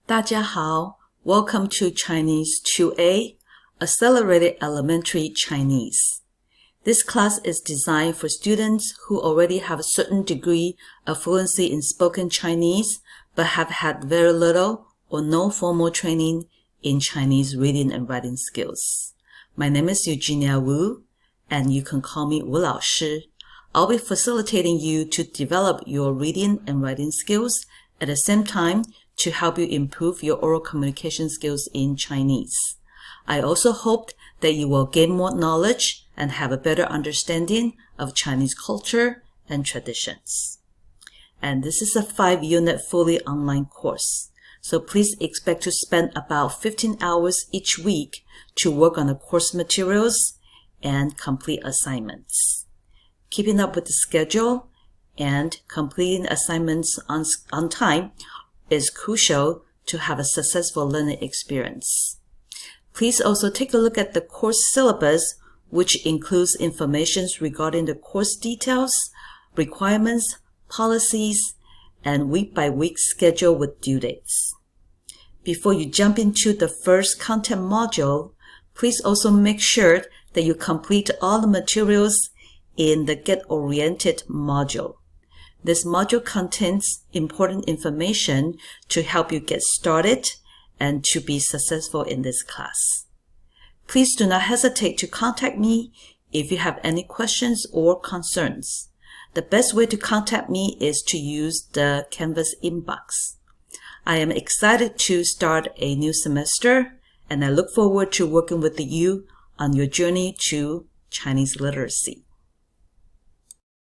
大家好, welcome to Chinese 2A, Accelerated Elementary Chinese. This class is designed for students who already have a certain degree of fluency in spoken Chinese, but have had very little or no formal training in Chinese reading and writing skills. My name is Eugenia Wu, and you can call me Wu 老师. I'll be facilitating you to develop your reading and writing skills at the same time to help you improve your oral communication skills in Chinese. I also hope that you will gain more knowledge and have a better understanding of Chinese culture and traditions. And this is a 5-unit fully online course. So please expect to spend about 15 hours each week to work on the course materials and complete assignments. Keeping up with the schedule and completing assignments on time is crucial to have a successful learning experience. Please also take a look at the course syllabus, which includes information regarding the course details, requirements, policies, and week-by-week schedule with due dates. Before you jump into the first content module, please also make sure that you complete all the materials in the Get Oriented module. This module contains important information to help you get started and to be successful in this class. Please do not hesitate to contact me if you have any questions or concerns. The best way to contact me is to use the Canvas inbox. I am excited to start a new semester, and I look forward to working with you on your journey to Chinese literacy.